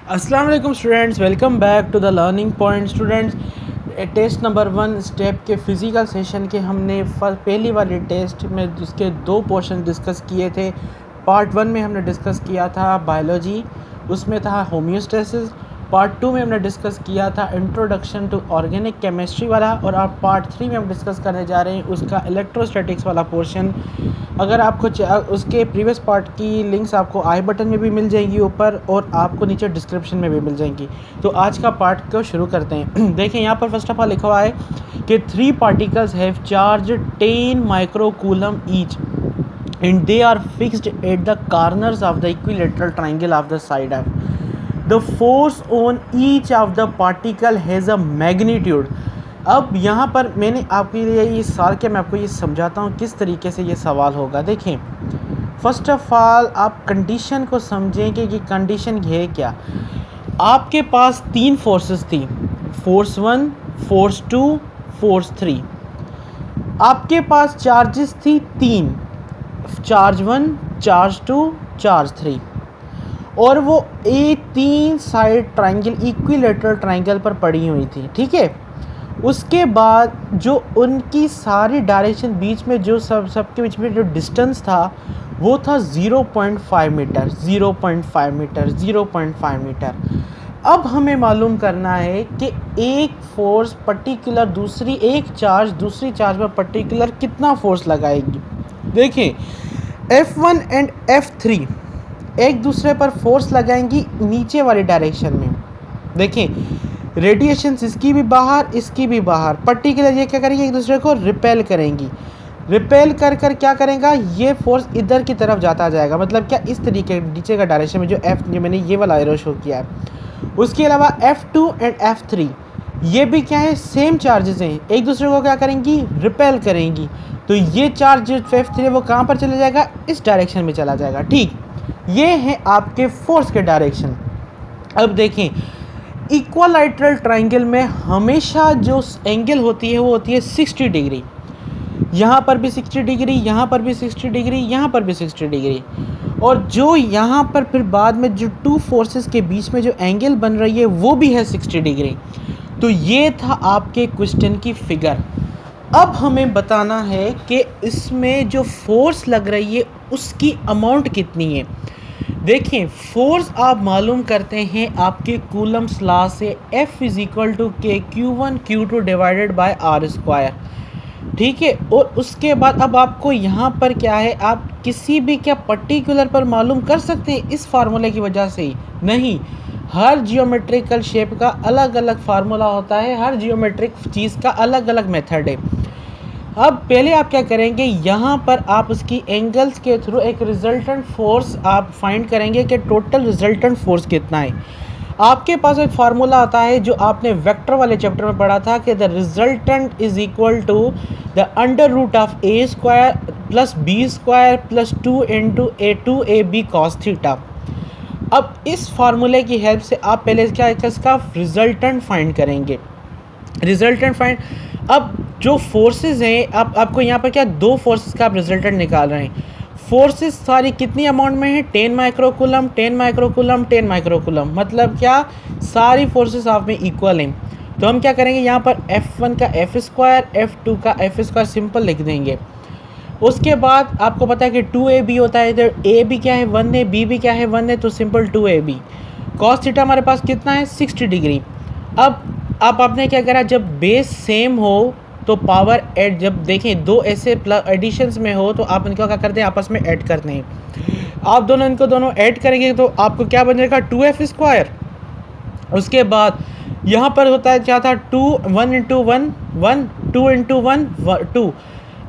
अस्सलाम वालेकुम students, welcome back to the learning point. Students, test number 1 step के physical session के हमने पहली वाली टेस्ट में उसके दो पोर्शन डिस्कस किए थे। पार्ट 1 में हमने डिस्कस किया था बायोलॉजी, उसमें था होम्योस्टेसिस। पार्ट 2 में हमने डिस्कस किया था इंट्रोडक्शन टू ऑर्गेनिक केमिस्ट्री वाला, और अब पार्ट 3 में हम डिस्कस करने जा रहे हैं उसका इलेक्ट्रोस्टैटिक्स वाला पोर्शन। अगर आपको उसके प्रीवियस पार्ट की लिंक्स आपको आई बटन में भी मिल जाएंगी ऊपर, और आपको नीचे डिस्क्रिप्शन में भी मिल जाएंगी। तो आज का पार्ट को शुरू करते हैं। देखें यहाँ पर फर्स्ट ऑफ ऑल लिखा हुआ है कि 3 particles have charge 10 microcoulomb each and they are fixed at the corners of the equilateral triangle of the side of the force on each of the particle has a magnitude। अब यहाँ पर मैंने आपके लिए ये सवाल किया, मैं आपको ये समझाता हूँ किस तरीके से ये सवाल होगा। देखें, फर्स्ट ऑफ ऑल आप कंडीशन को समझेंगे कि कंडीशन है क्या। आपके पास 3 फोर्सेस थी, फोर्स 1, फोर्स 2, फोर्स 3। आपके पास चार्जेस थी 3, चार्ज 1, चार्ज 2, चार्ज 3, और वो 3 साइड ट्रायंगल इक्विलेटरल ट्रायंगल पर पड़ी हुई थी। ठीक है, उसके बाद जो उनकी सारी डायरेक्शन बीच में जो सबके बीच में जो डिस्टेंस था वो था 0.5 मीटर, 0.5 मीटर, 0.5 मीटर। अब हमें मालूम करना है कि एक फोर्स पर्टिकुलर एक चार्ज दूसरी चार्ज पर पर्टिकुलर कितना फोर्स लगाएगी। देखें, F1 एंड F3 एक दूसरे पर फोर्स लगाएंगी नीचे वाली डायरेक्शन में। देखें, रेडिएशंस इसकी भी बाहर, इसकी भी बाहर, पर्टिकुलर ये क्या करेंगी, एक दूसरे को रिपेल करेंगी। रिपेल कर कर क्या करेगा, ये फोर्स इधर की तरफ जाता जाएगा। मतलब क्या, इस तरीके नीचे का डायरेक्शन में जो मैंने ये वाला एरो शो किया है। उसके अलावा F2 एंड F3 ये भी क्या है, सेम चार्जेस हैं, एक दूसरे को क्या करेंगी, रिपेल करेंगी। तो ये चार्ज जो F3 वो कहाँ पर चला जाएगा, इस डायरेक्शन में चला जाएगा। ठीक, ये है आपके फोर्स के डायरेक्शन। अब देखें, इक्विलैटरल ट्रायंगल में हमेशा जो एंगल होती है वो होती है 60 डिग्री। यहाँ पर भी 60 डिग्री, यहाँ पर भी 60 डिग्री, यहाँ पर भी 60 डिग्री। और जो यहाँ पर फिर बाद में जो 2 फोर्सेस के बीच में जो एंगल बन रही है वो भी है 60 डिग्री। तो ये था आपके क्वेश्चन की फिगर। अब हमें बताना है कि इसमें जो फोर्स लग रही है उसकी अमाउंट कितनी है। देखिए, फोर्स आप मालूम करते हैं आपके कूलम्स लॉ से, F = K Q1 Q2 divided by R square. ठीक है, और उसके बाद अब आपको यहाँ पर क्या है, आप किसी भी क्या पर्टिकुलर पर मालूम कर सकते हैं इस फार्मूले की वजह से ही नहीं। हर जियोमेट्रिकल शेप का अलग अलग फार्मूला होता है, हर जियोमेट्रिक चीज़ का अलग अलग मेथड है। अब पहले आप क्या करेंगे, यहाँ पर आप उसकी एंगल्स के थ्रू एक रिजल्टेंट फोर्स आप फाइंड करेंगे कि टोटल रिजल्टेंट फोर्स कितना है। आपके पास एक फार्मूला आता है जो आपने वेक्टर वाले चैप्टर में पढ़ा था कि the resultant is equal to the under root of a square plus b square plus 2 into a2ab cos theta. अब इस फार्मूले की हेल्प से आप पहले क्या इसका रिजल्टेंट फाइंड करेंगे। रिजल्टेंट फाइंड, अब जो फोर्सेस हैं, आपको यहाँ पर क्या 2 फोर्सेस का आप रिजल्टेंट निकाल रहे हैं। फोर्सेस सारी कितनी अमाउंट में है, 10 माइक्रोकूलम, 10 माइक्रोकूलम, 10 माइक्रोकूलम। मतलब क्या, सारी फोर्सेस आप में इक्वल हैं। तो हम क्या करेंगे, यहाँ पर F1 का F स्क्वायर, F2 का F स्क्वायर सिंपल लिख देंगे। उसके बाद आपको पता है कि 2ab होता है, इधर a भी क्या है 1 है, b भी क्या है 1 है, तो सिंपल 2ab। कॉस थीटा हमारे पास कितना है 60 डिग्री। अब आपने क्या करा, जब बेस सेम हो तो पावर ऐड, जब देखें 2 ऐसे प्लस एडिशंस में हो तो आप इनको क्या करते हैं, आपस में ऐड करते हैं। आप दोनों इनको दोनों ऐड करेंगे तो आपको क्या बन जाएगा 2f स्क्वायर। उसके बाद यहाँ पर होता है क्या था 2 1 इंटू 1 1 2 इंटू 1 2।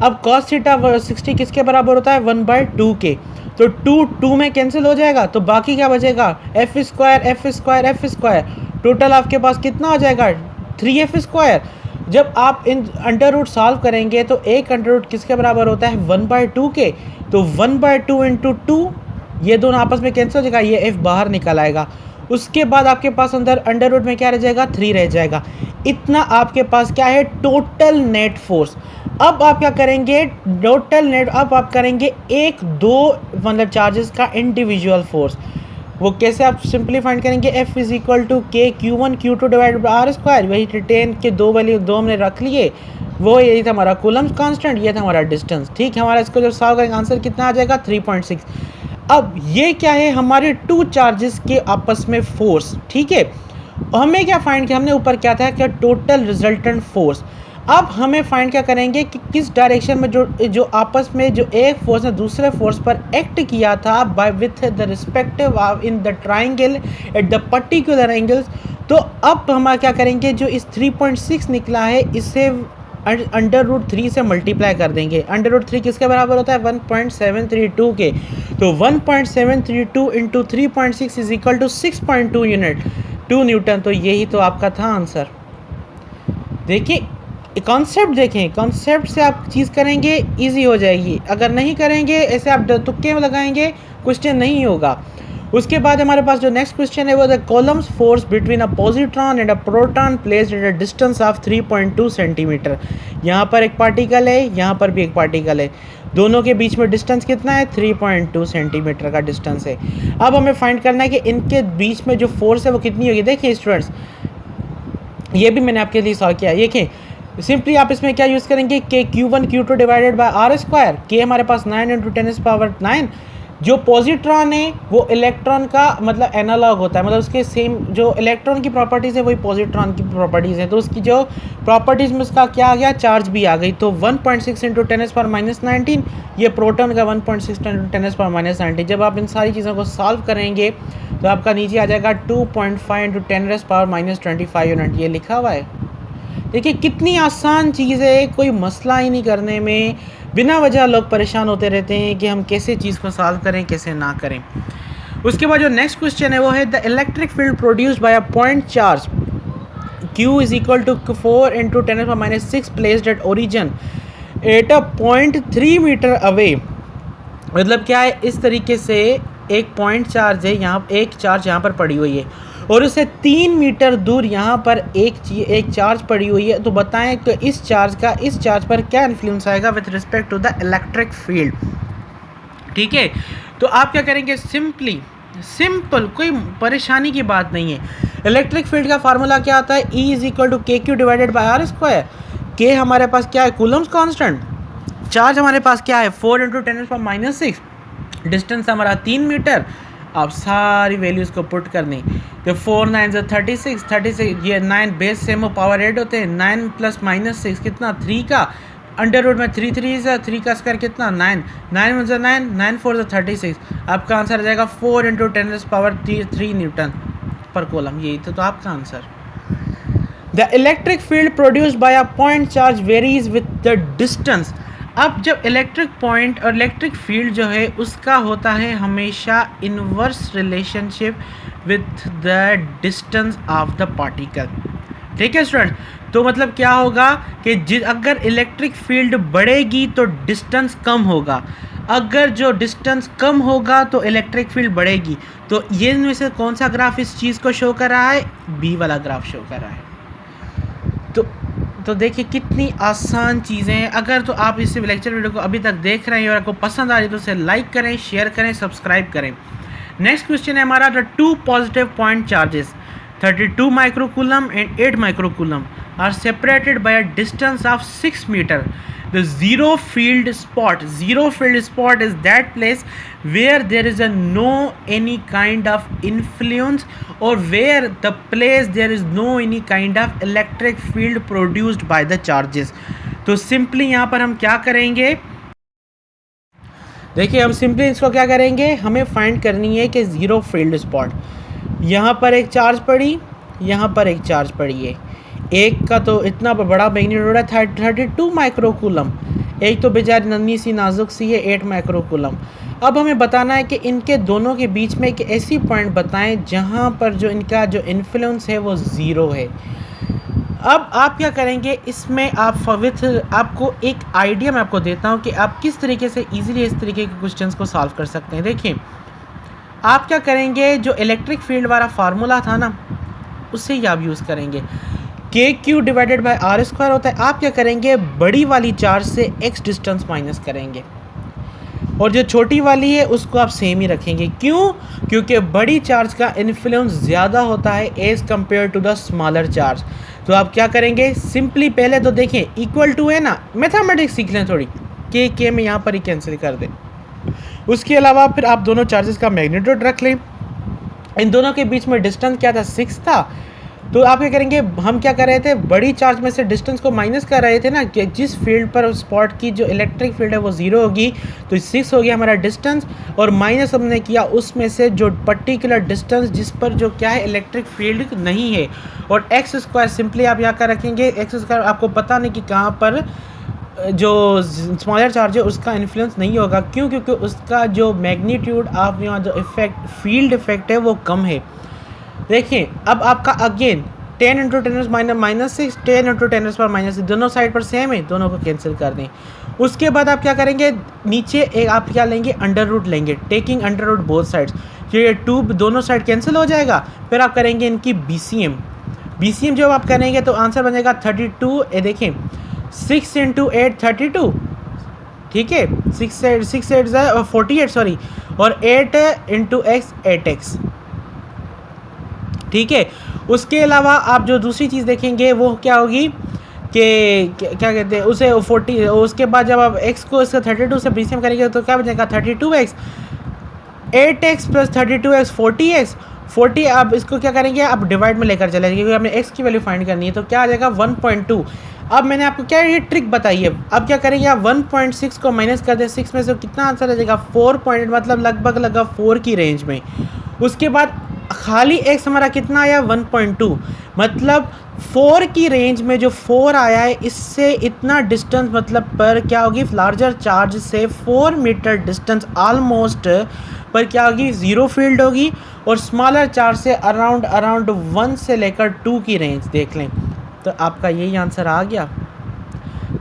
अब कॉस थीटा 60 किसके बराबर होता है 1/2 के। तो 2 में कैंसिल हो जाएगा, तो बाकी क्या बचेगा f square f square f square. Total आपके पास कितना आ जाएगा 3f स्क्वायर। जब आप इन अंडर रूट सॉल्व करेंगे तो एक अंडर रूट किसके बराबर होता है 1/2 के। तो 1/2 इंटू 2, ये दोनों आपस में कैंसिल हो जाएगा, ये f बाहर निकल आएगा। उसके बाद आपके पास अंदर अंडर रूट में क्या रह जाएगा 3 रह जाएगा। इतना आपके पास क्या है टोटल नेट फोर्स। अब आप क्या करेंगे, टोटल नेट अब आप करेंगे 1 2 मतलब चार्जेस का इंडिविजुअल फोर्स। वो कैसे आप सिंपली फाइंड करेंगे, F is equal to K Q1 Q2 divided by R square, वही रिटेन के दो वैल्यू दो हमने रख लिए, वो यही था हमारा कूलम्ब कांस्टेंट, ये था हमारा डिस्टेंस। ठीक है, हमारा इसको जब सॉल्व करेंगे आंसर कितना आ जाएगा 3.6। अब ये क्या है, हमारे टू चार्जेस के आपस में फोर्स। ठीक है, हमें क्या फाइंड किया, हमने ऊपर क्या था क्या टोटल रिजल्टेंट फोर्स। अब हमें फाइंड क्या करेंगे कि किस डायरेक्शन में जो आपस में जो एक फोर्स ने दूसरे फोर्स पर एक्ट किया था by with the respective in the triangle at the particular angles. तो अब हम क्या करेंगे, जो इस 3.6 निकला है इसे √3 से मल्टीप्लाई कर देंगे। √3 किसके बराबर होता है, 1.732 के। तो 1.732 into 3.6 is equal to 6.2 unit 2 newton. तो यही तो आपका था आंसर। देखिए कॉन्सेप्ट देखें, कॉन्सेप्ट से आप चीज़ करेंगे इजी हो जाएगी, अगर नहीं करेंगे ऐसे आप तुक्के में लगाएंगे क्वेश्चन नहीं होगा। उसके बाद हमारे पास जो नेक्स्ट क्वेश्चन है वो the columns force between a positron and a proton placed at a distance of 3.2 centimetre. यहाँ पर एक पार्टिकल है, यहाँ पर भी एक पार्टिकल है, दोनों के बीच में डिस्टेंस कितना है, 3.2 सेंटीमीटर का डिस्टेंस है। अब हमें फाइंड करना है कि इनके बीच में जो फोर्स है वो कितनी होगी। देखिए स्टूडेंट्स, ये भी मैंने आपके लिए सॉल्व किया। देखिए सिंपली आप इसमें क्या यूज़ करेंगे, के Q1 Q2 divided by R square. के हमारे पास 9 × 10⁻⁹। जो पॉजिट्रॉन है वो इलेक्ट्रॉन का मतलब एनालॉग होता है, मतलब उसके सेम जो इलेक्ट्रॉन की प्रॉपर्टीज़ है वही पॉजिट्रॉन की प्रॉपर्टीज़ है। तो उसकी जो प्रॉपर्टीज़ में उसका क्या आ गया, चार्ज भी आ गई। तो 1.6 × 10⁻⁹, ये प्रोटॉन का 1.6 × 10⁻⁹। जब आप इन सारी चीज़ों को सॉल्व करेंगे तो आपका नीचे आ जाएगा 2.5 × 10⁻25 यूनिट, ये लिखा हुआ है। देखिए कितनी आसान चीज़ है, कोई मसला ही नहीं करने में। बिना वजह लोग परेशान होते रहते हैं कि हम कैसे चीज़ को सॉल्व करें कैसे ना करें। उसके बाद जो नेक्स्ट क्वेश्चन है वो है the electric field produced by a point charge Q is equal to 4 × 10⁻⁶ placed at origin at a 0.3 metre away. मतलब क्या है, इस तरीके से एक पॉइंट चार्ज है, यहाँ एक चार्ज यहाँ पर पड़ी हुई है और उससे 3 मीटर दूर यहाँ पर एक चार्ज पड़ी हुई है। तो बताएं कि इस चार्ज पर क्या इन्फ्लुएंस आएगा with respect to the electric field. ठीक है, तो आप क्या करेंगे, सिंपल कोई परेशानी की बात नहीं है। इलेक्ट्रिक फील्ड का फार्मूला क्या आता है, E is equal to KQ divided by R square. के हमारे पास क्या है, कूलम्स कांस्टेंट। चार्ज हमारे पास क्या है, 4 × 10⁻⁶। डिस्टेंस हमारा 3 मीटर। आप सारी वैल्यूज़ को पुट करनी, तो 4 9 36 ये 9 बेस सेम हो पावर 8 होते हैं। 9 + -6 कितना, 3 का अंडर में 3 3 का स्क्वायर कितना, 9 9 × 9 9 4 36। आपका आंसर आ जाएगा 4 × 10⁻³ न्यूटन पर कूलम। यही तो आपका answer. The electric field produced by a point charge varies with the distance. अब जब इलेक्ट्रिक पॉइंट और इलेक्ट्रिक फील्ड जो है उसका होता है हमेशा inverse relationship with the distance of the particle. ठीक है स्टूडेंट, तो मतलब क्या होगा कि अगर इलेक्ट्रिक फील्ड बढ़ेगी तो डिस्टेंस कम होगा, अगर जो डिस्टेंस कम होगा तो इलेक्ट्रिक फील्ड बढ़ेगी। तो ये इनमें से कौन सा ग्राफ इस चीज़ को शो कर रहा है, बी वाला ग्राफ शो कर रहा है। तो देखिए कितनी आसान चीज़ें हैं। अगर तो आप इस लेक्चर वीडियो को अभी तक देख रहे हैं और आपको पसंद आ रही है तो उसे लाइक करें, शेयर करें, सब्सक्राइब करें। नेक्स्ट क्वेश्चन है हमारा, the 2 positive point charges 32 microcoulomb and 8 microcoulomb are separated by a distance of 6 metre. The zero field spot is that place where there is no any kind of influence or where the place there is no any kind of electric field produced by the charges. तो simply यहाँ पर हम क्या करेंगे, देखिए हम simply इसको क्या करेंगे, हमें फाइंड करनी है कि ज़ीरो फील्ड स्पॉट। यहाँ पर एक चार्ज पड़ी, यहाँ पर एक चार्ज पड़ी है, एक का तो इतना बड़ा मैग्नीट्यूड है 32 माइक्रोकूलम, एक तो बेचारी नन्ही सी नाजुक सी है 8 माइक्रोकूलम। अब हमें बताना है कि इनके दोनों के बीच में एक ऐसी पॉइंट बताएं जहां पर जो इनका जो इन्फ्लुएंस है वो ज़ीरो है। अब आप क्या करेंगे, इसमें आपको एक आइडिया मैं आपको देता हूं कि आप किस तरीके से ईजिली इस तरीके के क्वेश्चंस को सॉल्व कर सकते हैं। देखिए आप क्या करेंगे, जो इलेक्ट्रिक फील्ड वाला फार्मूला था ना उससे ही आप यूज़ करेंगे। KQ divided by R square होता है। आप क्या करेंगे, बड़ी वाली चार्ज से x डिस्टेंस माइनस करेंगे। और जो छोटी वाली है उसको आप सेम ही रखेंगे। क्यों? क्योंकि बड़ी चार्ज का इन्फ्लुएंस ज़्यादा होता है as compare to the smaller charge. तो आप क्या करेंगे, सिंपली पहले तो देखें इक्वल टू है ना, मैथमेटिक्स सीख लें थोड़ी, के में यहाँ पर ही कैंसिल कर दें। उसके अलावा फिर आप दोनों चार्जेस का मैग्नीट्यूड रख लें। इन दोनों के बीच में डिस्टेंस क्या था, 6 था। तो आप क्या करेंगे, हम क्या कर रहे थे, बड़ी चार्ज में से डिस्टेंस को माइनस कर रहे थे ना, कि जिस फील्ड पर स्पॉट की जो इलेक्ट्रिक फील्ड है वो 0 होगी, तो 6 हो गया हमारा डिस्टेंस, और माइनस हमने किया उसमें से जो पर्टिकुलर डिस्टेंस जिस पर जो क्या है इलेक्ट्रिक फील्ड नहीं है। और एक्स स्क्वायर सिंपली आप यहाँ का रखेंगे, एक्स स्क्वायर आपको पता नहीं कि कहाँ पर जो स्मॉलर चार्ज है उसका इन्फ्लुएंस नहीं होगा। क्यों? क्योंकि उसका जो मैग्नीट्यूड आप यहाँ जो इफेक्ट फील्ड इफेक्ट है वो कम है। देखिए अब आपका अगेन 10 × 10⁻⁻6 10 × 10⁻⁻6 दोनों साइड पर सेम है, दोनों को कैंसिल कर दें। उसके बाद आप क्या करेंगे, नीचे एक आप क्या लेंगे, अंडर रूट लेंगे, taking under root both sides. ये 2 दोनों साइड कैंसिल हो जाएगा। फिर आप करेंगे इनकी BCM जब आप करेंगे तो आंसर बनेगा 32। ये देखें 6 × 8 32, ठीक है, 6 8 48 सॉरी, और 8 × x 8x, ठीक है। उसके अलावा आप जो दूसरी चीज़ देखेंगे वो क्या होगी कि क्या कहते हैं उसे 40, उसके बाद जब आप x को इसका 32 से BCM करेंगे तो क्या बचेगा 32x, 8x + 32x 40x। आप इसको क्या करेंगे, आप डिवाइड में लेकर चलेंगे क्योंकि हमने x की वैल्यू फाइंड करनी है। तो क्या आ जाएगा 1.2। अब मैंने आपको क्या ये ट्रिक बताई है, अब क्या करेंगे आप 1.6 को माइनस कर दें 6 में से, कितना आंसर आ जाएगा 4 पॉइंट, मतलब लगभग 4 की रेंज में। उसके बाद खाली x हमारा कितना आया 1.2, मतलब 4 की रेंज में जो 4 आया है इससे इतना डिस्टेंस, मतलब पर क्या होगी, लार्जर चार्ज से 4 मीटर डिस्टेंस ऑलमोस्ट पर क्या होगी 0 फील्ड होगी, और स्मॉलर चार्ज से अराउंड 1 से लेकर 2 की रेंज देख लें। तो आपका यही आंसर आ गया।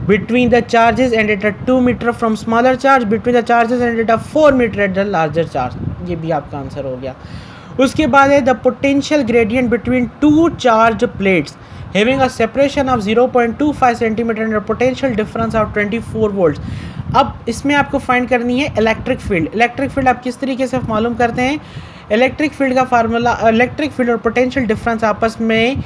Between the charges and at a 2 meter from smaller charge, between the charges and at a 4 meter at the larger charge, ये भी आपका आंसर हो गया। उसके बाद है the potential gradient between 2 charge plates having a separation of 0.25 centimetre and potential difference of 24 volts. अब इसमें आपको फाइंड करनी है इलेक्ट्रिक फील्ड। इलेक्ट्रिक फील्ड आप किस तरीके से मालूम करते हैं, इलेक्ट्रिक फील्ड का फार्मूला, इलेक्ट्रिक फील्ड और पोटेंशियल डिफरेंस आपस में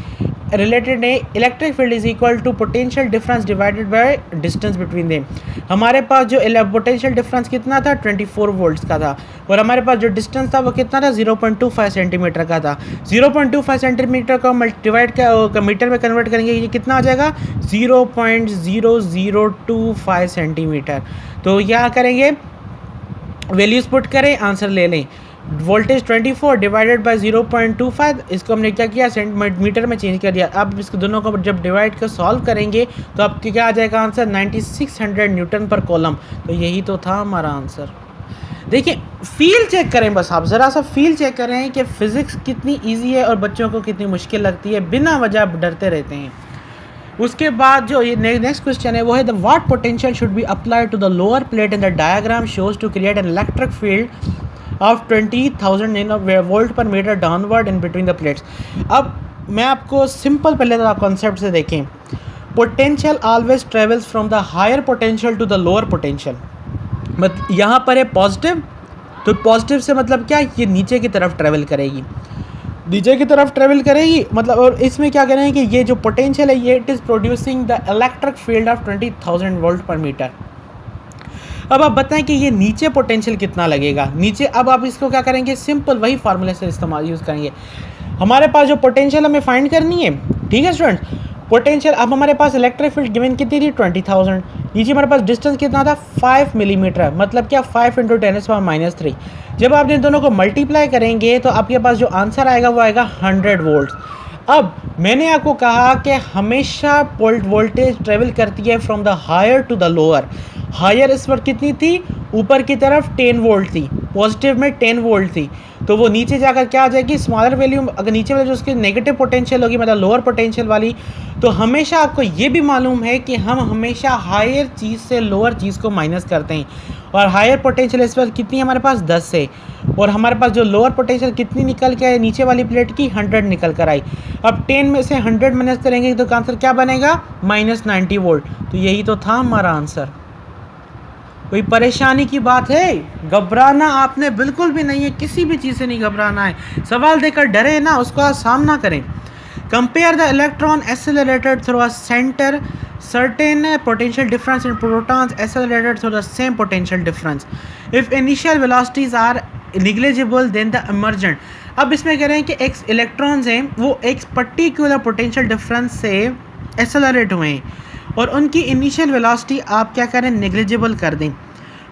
रिलेटेड है। Electric field is equal to potential difference divided by distance between them. हमारे पास जो पोटेंशियल डिफरेंस कितना था 24 वोल्ट्स का था, और हमारे पास जो डिस्टेंस था वो कितना था 0.25 सेंटीमीटर का था। 0.25 सेंटीमीटर को डिवाइड का मीटर में कन्वर्ट करेंगे, ये कितना आ जाएगा 0.0025 सेंटीमीटर। तो क्या करेंगे, वैल्यूज पुट करें, आंसर ले लें। वोल्टेज 24 डिवाइडेड बाय 0.25, इसको हमने क्या किया सेंटीमीटर में चेंज कर दिया। अब इसको दोनों को जब डिवाइड कर सॉल्व करेंगे तो आपके क्या आ जाएगा आंसर 9600 न्यूटन पर कॉलम। तो यही तो था हमारा आंसर। देखिए फील चेक करें, बस आप ज़रा सा फील चेक करें कि फ़िज़िक्स कितनी इजी है और बच्चों को कितनी मुश्किल लगती है, बिना वजह आप डरते रहते हैं। उसके बाद जो ये नेक्स्ट क्वेश्चन है वो है the what potential should be applied to the lower plate in the diagram shows to create an electric field of 20,000 volt per metre downward in between the plates. अब मैं आपको सिंपल पहले तो concept से देखें। Potential always travels from the higher potential to the lower potential. मतलब यहाँ पर है पॉजिटिव, तो पॉजिटिव से मतलब क्या, ये नीचे की तरफ ट्रेवल करेगी, नीचे की तरफ ट्रेवल करेगी मतलब। और इसमें क्या करें कि ये जो पोटेंशियल है ये it is producing the electric field of 20,000 volt per metre. अब आप बताएं कि ये नीचे पोटेंशियल कितना लगेगा नीचे। अब आप इसको क्या करेंगे, सिंपल वही फार्मूले से इस्तेमाल यूज़ करेंगे। हमारे पास जो पोटेंशियल हमें फाइंड करनी है, ठीक है स्टूडेंट्स, पोटेंशियल। अब हमारे पास इलेक्ट्रिक फील्ड गिवन कितनी थी 20,000, नीचे हमारे पास डिस्टेंस कितना था 5 मिलीमीटर, मतलब क्या 5 × 10⁻³ जब आप इन दोनों को मल्टीप्लाई करेंगे तो आपके पास जो आंसर आएगा वो आएगा 100 वोल्ट। अब मैंने आपको कहा कि हमेशा वोल्टेज ट्रेवल करती है from the higher to the lower. Higher इस पर कितनी थी, ऊपर की तरफ 10 वोल्ट थी, पॉजिटिव में 10 वोल्ट थी, तो वो नीचे जाकर क्या आ जाएगी स्मॉलर वैल्यू। अगर नीचे वाली जो उसकी नेगेटिव पोटेंशियल होगी मतलब लोअर पोटेंशियल वाली, तो हमेशा आपको ये भी मालूम है कि हम हमेशा हायर चीज़ से लोअर चीज़ को माइनस करते हैं। और हायर पोटेंशियल इस पर कितनी हमारे पास 10 है, और हमारे पास जो लोअर पोटेंशियल कितनी निकल के आई नीचे वाली प्लेट की 100 निकल कर आई। अब 10 में से 100 माइनस करेंगे तो आंसर क्या बनेगा -90 वोल्ट। तो यही तो था हमारा आंसर। कोई परेशानी की बात है? घबराना आपने बिल्कुल भी नहीं है, किसी भी चीज़ से नहीं घबराना है। सवाल देकर डरे ना, उसका सामना करें। Compare the electron accelerated through a centre certain potential difference in protons accelerated through the same potential difference. If initial velocities are negligible then the emergent. अब इसमें कह रहे हैं कि एक इलेक्ट्रॉन्स हैं वो एक पर्टिकुलर पोटेंशियल डिफरेंस से एक्सेलरेट हुए हैं और उनकी इनिशियल वेलोसिटी आप क्या करें, नेग्लिजिबल कर दें,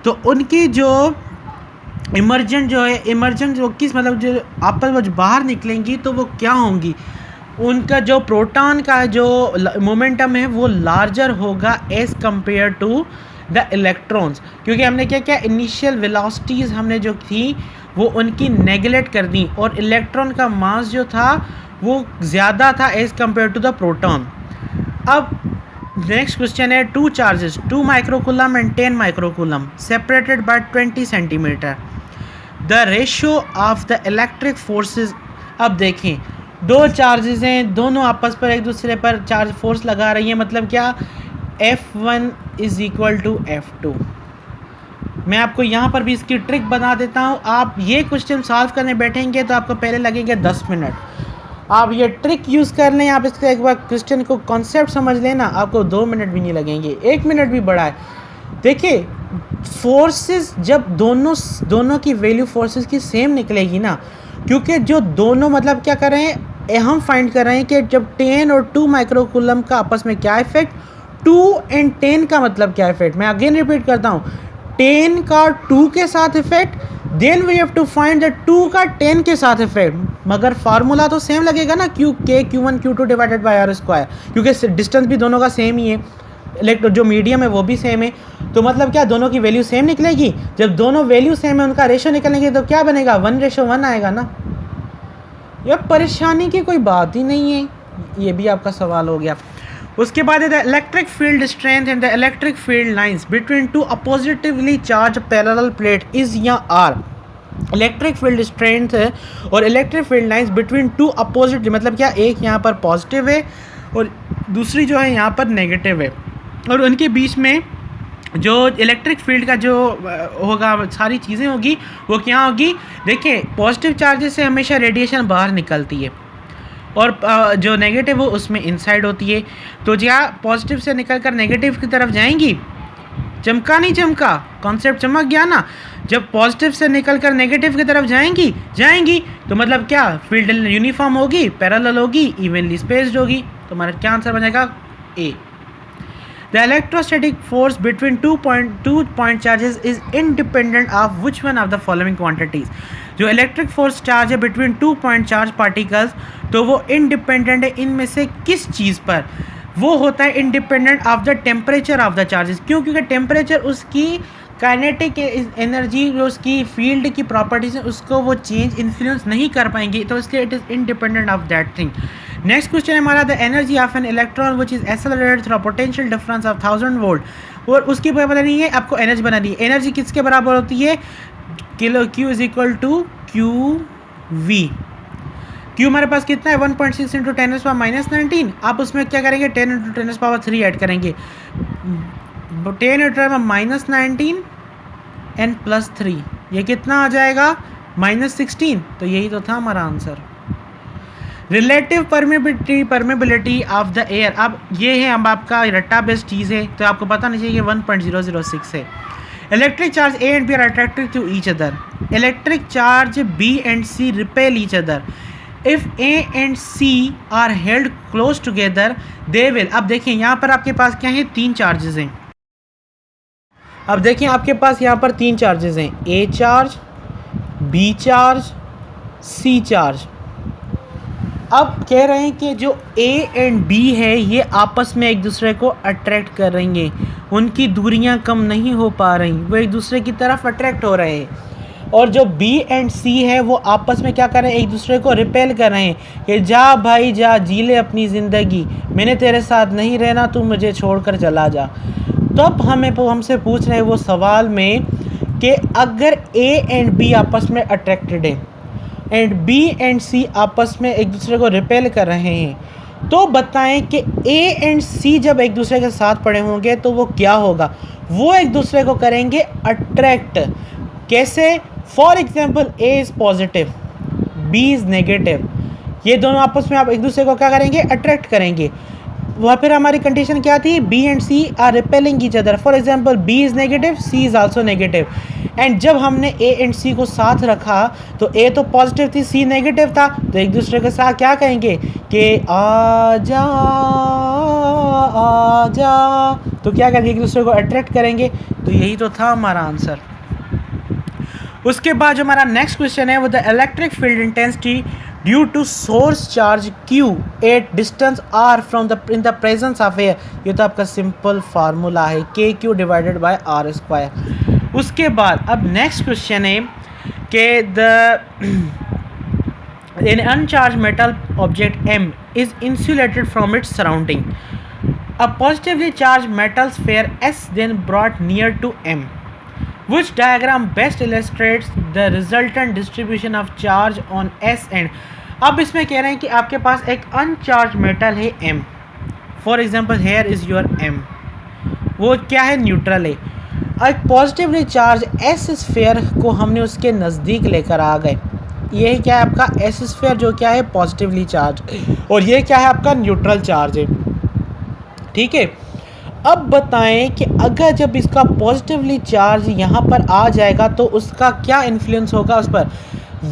तो उनकी जो इमर्जेंट जो है, इमर्जेंट जो किस मतलब जो आपस में बाहर निकलेंगी तो वो क्या होंगी, उनका जो प्रोटॉन का जो मोमेंटम है वो लार्जर होगा as compare to the electrons, क्योंकि हमने क्या क्या इनिशियल वेलोसिटीज़ हमने जो थी वो उनकी नेगलेक्ट कर दी और इलेक्ट्रॉन का मास जो था वो ज़्यादा था as compare to the proton. अब नेक्स्ट क्वेश्चन है, two charges 2 microcoulomb and 10 microcoulomb separated by 20 centimetre, the ratio of the electric forces. अब देखें दो चार्जेस हैं, दोनों आपस पर एक दूसरे पर चार्ज फोर्स लगा रही हैं, मतलब क्या, F1 is equal to F2। मैं आपको यहाँ पर भी इसकी ट्रिक बता देता हूँ। आप ये क्वेश्चन सॉल्व करने बैठेंगे तो आपको पहले लगेंगे 10 मिनट। आप ये ट्रिक यूज़ कर लें, आप इसका एक बार क्वेश्चन को कॉन्सेप्ट समझ लेना, आपको 2 मिनट भी नहीं लगेंगे, 1 मिनट भी बड़ा है। देखिए फोर्सेस जब दोनों की वैल्यू फोर्सेस की सेम निकलेगी ना, क्योंकि जो दोनों मतलब क्या कर रहे हैं, हम फाइंड कर रहे हैं कि जब 10 और 2 माइक्रोकूलम का आपस में क्या इफेक्ट, 2 एंड 10 का मतलब क्या इफेक्ट। मैं अगेन रिपीट करता हूँ, 10 का 2 के साथ effect, then we have to find the 2 का 10 के साथ इफेक्ट, मगर फार्मूला तो सेम लगेगा ना, Q1 Q2 divided by R square, क्योंकि डिस्टेंस भी दोनों का सेम ही है, जो मीडियम है वो भी सेम है, तो मतलब क्या दोनों की वैल्यू सेम निकलेगी। जब दोनों वैल्यू सेम है उनका रेशो निकलेंगे तो क्या बनेगा, 1:1 आएगा ना। यह परेशानी की कोई बात ही नहीं है, ये भी आपका सवाल हो गया। उसके बाद है the electric field strength and the electric field lines between two oppositely charge parallel plate is या आर। इलेक्ट्रिक फील्ड स्ट्रेंथ है और electric field lines between two opposite, मतलब क्या, एक यहाँ पर पॉजिटिव है और दूसरी जो है यहाँ पर नेगेटिव है, और उनके बीच में जो इलेक्ट्रिक फील्ड का जो होगा सारी चीज़ें होगी वो क्या होगी। देखिए पॉजिटिव चार्जेस से हमेशा रेडिएशन बाहर निकलती है और जो नेगेटिव हो उसमें इनसाइड होती है, तो क्या पॉजिटिव से निकलकर नेगेटिव की तरफ जाएंगी, चमका नहीं चमका, कॉन्सेप्ट चमक गया ना। जब पॉजिटिव से निकलकर नेगेटिव की तरफ जाएंगी तो मतलब क्या, फील्ड यूनिफॉर्म होगी, पैरेलल होगी, इवनली स्पेस्ड होगी, तो हमारा क्या आंसर बनेगा, ए। The electrostatic force between two point charges is independent of which one of the following quantities। जो इलेक्ट्रिक फोर्स चार्ज है बिटवीन 2 पॉइंट चार्ज पार्टिकल्स, तो वो इंडिपेंडेंट है इनमें से किस चीज़ पर, वो होता है independent of the temperature of the charges. क्यों, क्योंकि टेम्परेचर उसकी काइनेटिक एनर्जी, जो उसकी फील्ड की प्रॉपर्टीज है उसको वो चेंज इन्फ्लुएंस नहीं कर पाएंगी, तो इसलिए it is independent of that thing. Next question है हमारा, the energy of an electron which is accelerated through potential difference of 1000 volt, और उसकी बनानी है आपको, एनर्जी बनानी है। एनर्जी किसके बराबर होती है, kilo Q is equal to QV। Q हमारे पास कितना है, 1.6 इंटू 10⁻⁻19। आप उसमें क्या करेंगे, 10 इंटू 10⁻3 ऐड करेंगे, 10 इंटू 10⁻19 एंड +3, ये कितना आ जाएगा, -16। तो यही तो था हमारा answer. Relative permeability of the air, अब ये है अब आपका रट्टा बेस्ड चीज़ है, तो आपको पता नहीं चाहिए कि 1.006 है। Electric charge A and B are attracted to each other, electric charge B and C repel each other, if A and C are held close together they will. अब देखिए यहाँ पर आपके पास क्या है, 3 चार्जेस हैं। अब देखिए आपके पास यहाँ पर 3 चार्जेस हैं, A charge, B charge, C charge. अब कह रहे हैं कि जो A एंड B है ये आपस में एक दूसरे को अट्रैक्ट कर रही हैं, उनकी दूरियां कम नहीं हो पा रही, वो एक दूसरे की तरफ अट्रैक्ट हो रहे हैं। और जो B एंड C है वो आपस में क्या कर रहे हैं, एक दूसरे को रिपेल कर रहे हैं कि जा भाई जा, जी ले अपनी ज़िंदगी, मैंने तेरे साथ नहीं रहना, तू मुझे छोड़कर चला जा। तो अब हमसे पूछ रहे हैं वो सवाल में कि अगर A एंड B आपस में अट्रैक्टेड है एंड B एंड C आपस में एक दूसरे को रिपेल कर रहे हैं, तो बताएं कि ए एंड सी जब एक दूसरे के साथ पड़े होंगे तो वो क्या होगा, वो एक दूसरे को करेंगे अट्रैक्ट। कैसे? For example A is positive, B is negative, ये दोनों आपस में आप एक दूसरे को क्या करेंगे, अट्रैक्ट करेंगे। वहाँ फिर हमारी कंडीशन क्या थी, B and C are repelling each other. For example B is negative, C is also negative. And जब हमने ए एंड सी को साथ रखा तो ए तो पॉजिटिव थी, सी नेगेटिव था, तो एक दूसरे के साथ क्या कहेंगे कि आजा आजा, तो क्या करेंगे, एक दूसरे को अट्रैक्ट करेंगे। तो यही तो था हमारा आंसर। उसके बाद जो हमारा नेक्स्ट क्वेश्चन है वो the electric field intensity due to source charge Q at distance R from the in the presence of air. ये तो आपका सिंपल फार्मूला है KQ divided by R square. उसके बाद अब नेक्स्ट क्वेश्चन है कि the an uncharged metal object M is insulated from its surrounding. A positively charged metal sphere S then brought near to M. Which diagram best illustrates the resultant distribution of charge on S end? अब इसमें कह रहे हैं कि आपके पास एक अनचार्ज metal है M. For example here is your M. वो क्या है, न्यूट्रल है। एक पॉजिटिवली चार्ज S स्फीयर को हमने उसके नज़दीक लेकर आ गए। ये क्या है आपका S स्फीयर जो क्या है पॉजिटिवली चार्ज, और ये क्या है आपका न्यूट्रल चार्ज है। ठीक है, अब बताएं कि अगर जब इसका पॉजिटिवली चार्ज यहाँ पर आ जाएगा तो उसका क्या इन्फ्लुएंस होगा उस पर।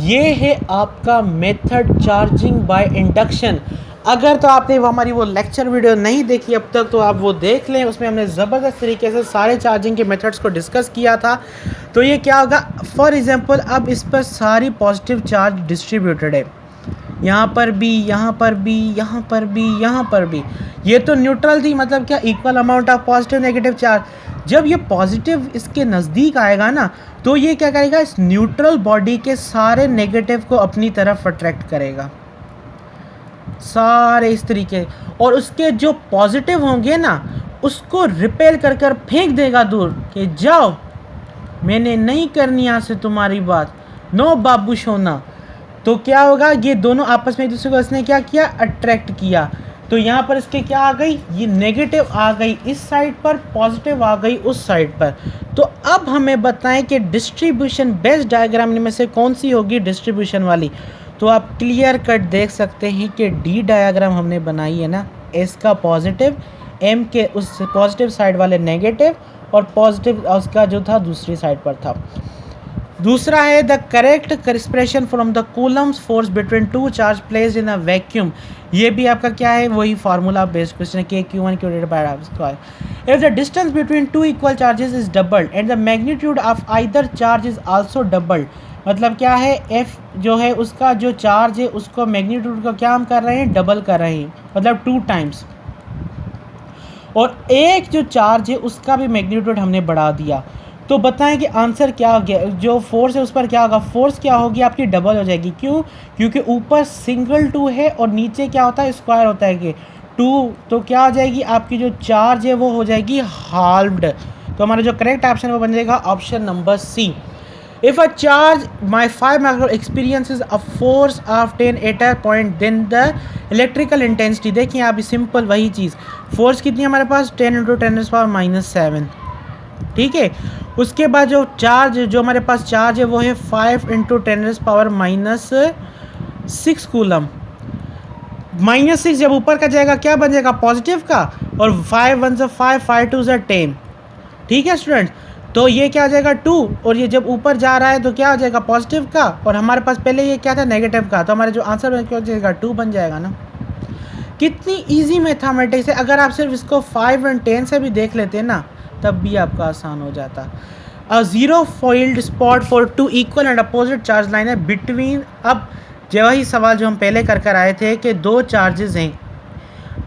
ये है आपका मेथड चार्जिंग बाय इंडक्शन। अगर तो आपने वो हमारी वो लेक्चर वीडियो नहीं देखी अब तक तो आप वो देख लें, उसमें हमने ज़बरदस्त तरीके से सारे चार्जिंग के मेथड्स को डिस्कस किया था। तो ये क्या होगा, फॉर एग्जांपल अब इस पर सारी पॉजिटिव चार्ज डिस्ट्रीब्यूटेड है, यहाँ पर भी, यहाँ पर भी, यहाँ पर भी, यहाँ पर भी। ये तो न्यूट्रल थी, मतलब क्या, equal amount of positive negative charge. जब ये पॉजिटिव इसके नज़दीक आएगा ना तो ये क्या करेगा, इस न्यूट्रल बॉडी के सारे नेगेटिव को अपनी तरफ अट्रैक्ट करेगा, सारे इस तरीके, और उसके जो पॉजिटिव होंगे ना उसको रिपेल कर कर फेंक देगा दूर कि जाओ, मैंने नहीं करनी यहाँ से तुम्हारी बात, नो बाबू सोना। तो क्या होगा, ये दोनों आपस में एक दूसरे को इसने क्या किया, अट्रैक्ट किया। तो यहाँ पर इसके क्या आ गई, ये नेगेटिव आ गई इस साइड पर, पॉजिटिव आ गई उस साइड पर। तो अब हमें बताएं कि डिस्ट्रीब्यूशन बेस्ट डायग्राम में से कौन सी होगी डिस्ट्रीब्यूशन वाली। तो आप क्लियर कट देख सकते हैं कि डी डायग्राम हमने बनाई है ना, एस का पॉजिटिव, एम के उस पॉजिटिव साइड वाले नेगेटिव, और पॉजिटिव उसका जो था दूसरी साइड पर था। दूसरा है the correct expression from the Coulomb's force between two charge placed in a vacuum. ये भी आपका क्या है, वही फार्मूला बेस्ड क्वेश्चन है, KQ1 divided by R square. If the distance between two equal charges is doubled and the magnitude of either charge is also doubled, मतलब क्या है, F जो है उसका जो चार्ज है उसको मैग्नीट्यूड को क्या हम कर रहे हैं, डबल कर रहे हैं, मतलब 2 टाइम्स। और एक जो चार्ज है उसका भी मैग्नीट्यूड हमने बढ़ा दिया। तो बताएं कि आंसर क्या हो गया, जो फोर्स है उस पर क्या होगा, फोर्स क्या होगी आपकी, डबल हो जाएगी। क्यों, क्योंकि ऊपर सिंगल 2 है और नीचे क्या होता है, स्क्वायर होता है कि 2, तो क्या हो जाएगी आपकी जो चार्ज है वो हो जाएगी हाल्व्ड। तो हमारा जो करेक्ट ऑप्शन वो बन जाएगा option number C. If a charge my 5 micro experiences a force of 10 at a point, then the electrical intensity, देखिए आप सिंपल वही चीज़, फोर्स कितनी है हमारे पास, 10 × 10⁻⁷। ठीक है, उसके बाद जो चार्ज जो हमारे पास चार्ज है वो है 5 × 10⁻⁶ कूलम। -6 जब ऊपर का जाएगा क्या बन जाएगा, पॉजिटिव का, और 5 1 से 5, 5 2 से 10। ठीक है स्टूडेंट्स, तो ये क्या आ जाएगा 2, और ये जब ऊपर जा रहा है तो क्या हो जाएगा पॉजिटिव का, और हमारे पास पहले ये क्या था नेगेटिव का, तो हमारा जो आंसर क्या हो जाएगा 2 बन जाएगा ना। कितनी इजी मैथमेटिक्स है, अगर आप सिर्फ इसको 5 और 10 से भी देख लेते हैं ना तब भी आपका आसान हो जाता। A zero field spot for 2 equal and opposite charge line है बिटवीन। अब जो वही सवाल जो हम पहले कर आए थे कि 2 चार्जेस हैं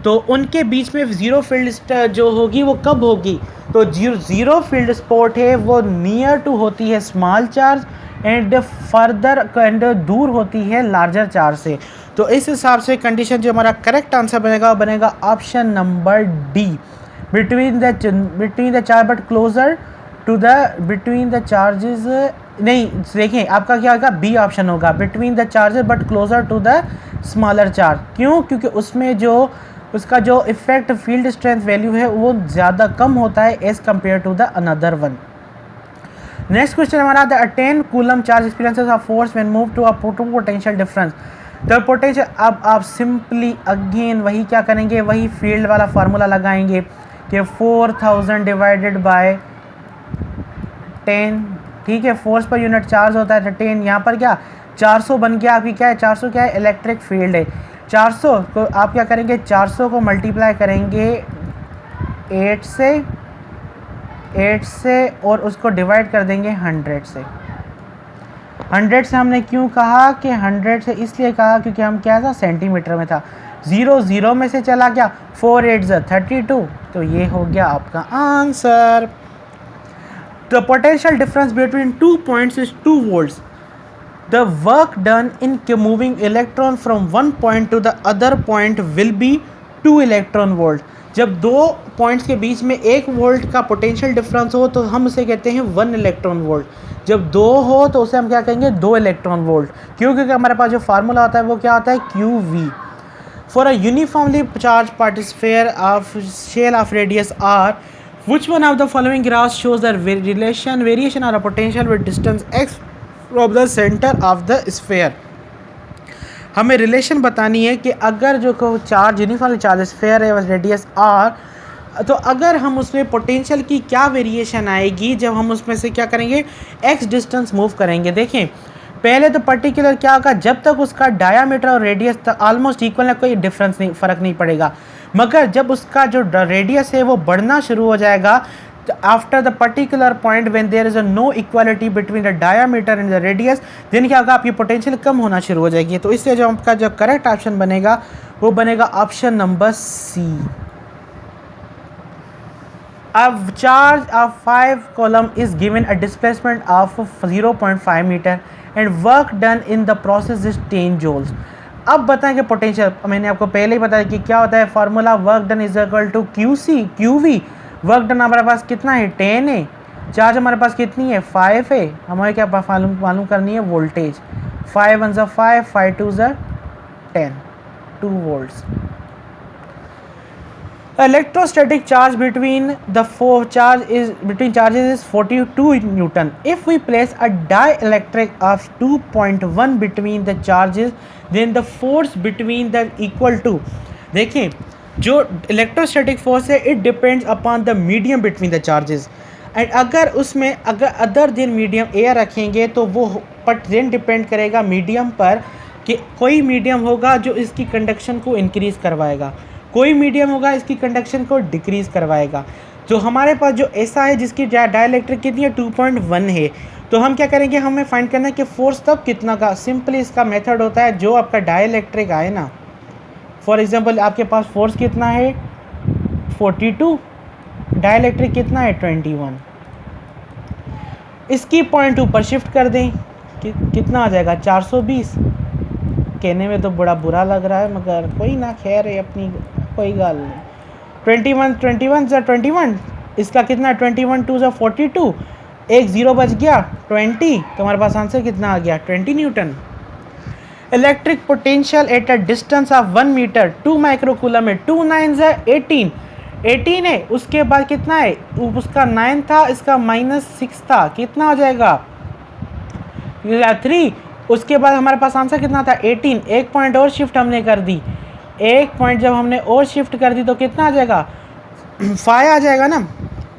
तो उनके बीच में ज़ीरो फील्ड जो होगी वो कब होगी, तो ज़ीरो फील्ड स्पॉट है वो नियर टू होती है small charge and further and दूर होती है लार्जर चार्ज से। तो इस हिसाब से कंडीशन जो हमारा करेक्ट आंसर बनेगा वो बनेगा option number D, between the charge but closer to the between the charges नहीं, देखिए आपका क्या होगा, बी ऑप्शन होगा, between the charges but closer to the smaller charge. क्यों? क्योंकि उसमें जो उसका जो इफेक्ट फील्ड स्ट्रेंथ वैल्यू है वो ज़्यादा कम होता है as compare to the another one. Next question हमारा, the 10 coulomb charge experiences of force when move to a potential difference. The potential, अब आप सिंपली अगेन वही क्या करेंगे, वही फील्ड वाला फार्मूला लगाएंगे कि 4000 डिवाइडेड बाय 10, ठीक है, फोर्स पर यूनिट चार्ज होता है 10, यहाँ पर क्या 400 बन गया आपकी, क्या है 400, क्या है इलेक्ट्रिक फील्ड है। 400 को आप क्या करेंगे, 400 को मल्टीप्लाई करेंगे 8 से और उसको डिवाइड कर देंगे 100 से। 100 से हमने क्यों कहा कि 100 से इसलिए कहा क्योंकि हम क्या था, सेंटीमीटर में था, 0 में से चला गया, 4 8 32, तो ये हो गया आपका answer. The potential difference between 2 points is 2 volts. The work done in moving electron from one point to the other point will be 2 electron volt. जब दो पॉइंट्स के बीच में 1 वोल्ट का पोटेंशियल डिफरेंस हो तो हम उसे कहते हैं 1 इलेक्ट्रॉन वोल्ट। जब 2 हो तो उसे हम क्या कहेंगे, 2 इलेक्ट्रॉन वोल्ट। क्यों? क्योंकि हमारे पास जो फार्मूला होता है वो क्या होता है, QV। For a uniformly charge पार्टिसिपेयर of shell of radius R, which one of the following graphs shows the variation or a potential with distance x from the center of the sphere? हमें relation बतानी है कि अगर जो charge uniformly charge sphere है radius r, तो अगर हम उसमें पोटेंशियल की क्या वेरिएशन आएगी जब हम उसमें से क्या करेंगे, x डिस्टेंस मूव करेंगे। देखें पहले तो पर्टिकुलर क्या होगा, जब तक उसका डायामीटर और रेडियस तक ऑलमोस्ट इक्वल है कोई डिफरेंस नहीं, फ़र्क नहीं पड़ेगा। मगर जब उसका जो रेडियस है वो बढ़ना शुरू हो जाएगा, after the particular point when there is a no equality between the diameter and the radius, then क्या होगा, आपकी पोटेंशियल कम होना शुरू हो जाएगी। तो इससे जो आपका जो करेक्ट ऑप्शन बनेगा वो बनेगा ऑप्शन नंबर सी। अब charge of 5 coulomb is given a displacement of 0.5 metre and work done in the process is 10 joules. अब बताएं कि पोटेंशियल, मैंने आपको पहले ही बताया कि क्या होता है formula, work done is equal to QV। Work done हमारे पास कितना है, 10 है, चार्ज हमारे पास कितनी है, 5 है, हमें क्या मालूम करनी है, voltage. 5 1 5, 5 2 10, 2 volts. Electrostatic charge between charges is 42 Newton. If we place a dielectric of 2.1 between the charges, then the force between the equal to, देखिए जो इलेक्ट्रोस्टैटिक फोर्स है it depends upon the medium between the charges, and अगर उसमें अगर other than medium air रखेंगे तो वो but then depend करेगा मीडियम पर कि कोई मीडियम होगा जो इसकी कंडक्शन को इंक्रीज़ करवाएगा, कोई मीडियम होगा इसकी कंडक्शन को डिक्रीज़ करवाएगा। जो हमारे पास जो ऐसा है जिसकी डाइलेक्ट्रिक कितनी है, 2.1 है, तो हम क्या करेंगे, हमें फाइंड करना है कि फोर्स तब कितना का। सिंपली इसका मेथड होता है, जो आपका डाइलेक्ट्रिक आए ना, फॉर एग्जांपल आपके पास फोर्स कितना है 42, डाइलेक्ट्रिक कितना है 21, इसकी पॉइंट ऊपर शिफ्ट कर दें कितना आ जाएगा 420। कहने में तो बड़ा बुरा लग रहा है मगर कोई ना, खैर है अपनी, कोई गल नहीं। 21 इसका कितना 21 2 42, एक ज़ीरो बच गया 20, तो हमारे पास आंसर कितना आ गया 20 newton. Electric potential at a distance of 1 metre 2 microcoulomb है, 2 9 18 है, उसके बाद कितना है, उसका 9 था, इसका -6 था, कितना हो जाएगा 3। उसके बाद हमारे पास आंसर कितना था 18, एक पॉइंट और शिफ्ट हमने कर दी, एक पॉइंट जब हमने और शिफ्ट कर दी तो कितना आ जाएगा 5 आ जाएगा ना।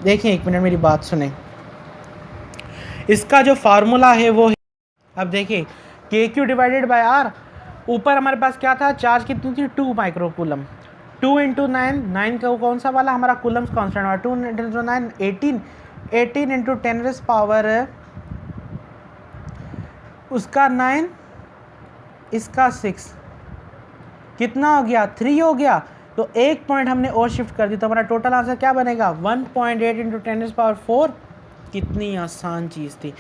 देखिए एक मिनट मेरी बात सुने, इसका जो फार्मूला है वो है, अब देखिए KQ डिवाइडेड बाय R, ऊपर हमारे पास क्या था, चार्ज कितनी थी 2 माइक्रोकूलम, 2 इंटू 9 का कौन सा वाला हमारा कूलम्स कॉन्स्टेंट हुआ, 2 इंटू 9 18 इंटू 10 पावर उसका 9, इसका 6, कितना हो गया 3 हो गया, तो एक पॉइंट हमने और शिफ्ट कर दी, तो हमारा टोटल आंसर क्या बनेगा 1.8 इंटू 10 पावर 4। कितनी आसान चीज़ थी।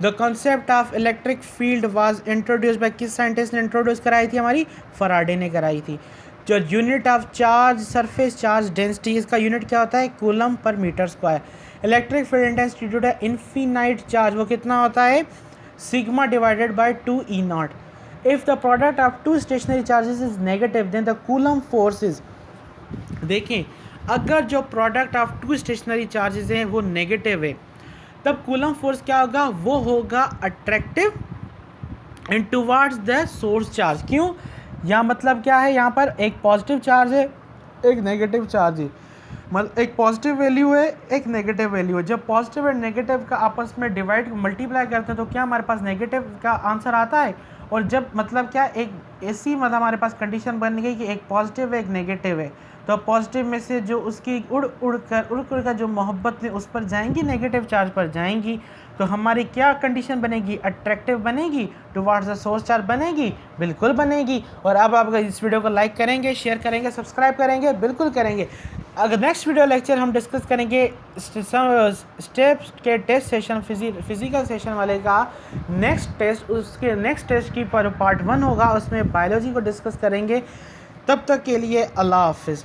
The concept of electric field was introduce by किस साइंटिस्ट ने इंट्रोड्यूस कराई थी, हमारी फराडे ने कराई थी। जो unit of charge surface charge density, इसका यूनिट क्या होता है coulomb per metre square. Electric field intensity to the infinite charge, वो कितना होता है sigma divided by 2 E naught. If the product of two stationary charges is negative, then the Coulomb force is, देखें अगर जो product of two stationary charges हैं वो negative है, तब कूलम फोर्स क्या होगा, वो होगा attractive and towards the source charge. क्यों, या मतलब क्या है, यहाँ पर एक पॉजिटिव चार्ज है, एक नेगेटिव चार्ज है, मतलब एक पॉजिटिव वैल्यू है, एक नेगेटिव वैल्यू है। जब पॉजिटिव एंड नेगेटिव का आपस में डिवाइड मल्टीप्लाई करते हैं तो क्या हमारे पास नेगेटिव का आंसर आता है। और जब मतलब क्या एक ऐसी मतलब हमारे पास कंडीशन बन गई कि एक पॉजिटिव है एक नेगेटिव है, तो पॉजिटिव में से जो उसकी उड़ उड़ कर जो मोहब्बत है उस पर जाएंगी, नेगेटिव चार्ज पर जाएंगी, तो हमारी क्या कंडीशन बनेगी, अट्रैक्टिव बनेगी, टुवर्ड्स द सोर्स चार्ज बनेगी, बिल्कुल बनेगी। और अब आप इस वीडियो को लाइक करेंगे, शेयर करेंगे, सब्सक्राइब करेंगे, बिल्कुल करेंगे। अगर नेक्स्ट वीडियो लेक्चर हम डिस्कस करेंगे स्टेप्स के टेस्ट सेशन, फिजिकल सेशन वाले का नेक्स्ट टेस्ट, उसके नेक्स्ट टेस्ट की पार्ट 1 होगा, उसमें बायोलॉजी को डिस्कस करेंगे। तब तक के लिए अल्लाह हाफिज़।